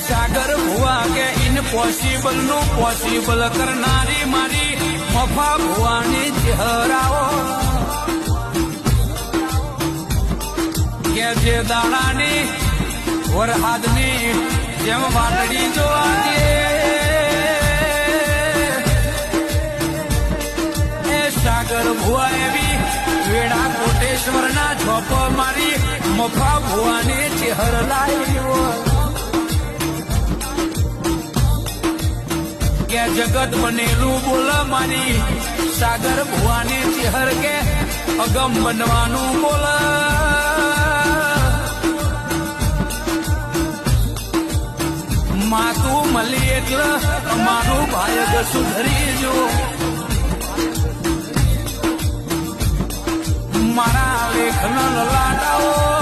સાગર ભુવા કે ઇમ્પોસિબલ નું પોસિબલ કરનારી મારી મફા ભુવાની ચહેરાઓ કે જે દાણાની વરહાદની જેમ વાદળી જોવા દે એ સાગર ભુવા એવી વેડા કોટેશ્વરના છોપો મારી મફા ભુવાની ચહેર લાવ્યો કે જગત બનેલું બોલ મારી સાગર ભુવાની ચહેર કે અગમ બનવાનું બોલ માતું મળી એટલે અમારું ભાયગ સુધરી જો મારા લેખન લાટાઓ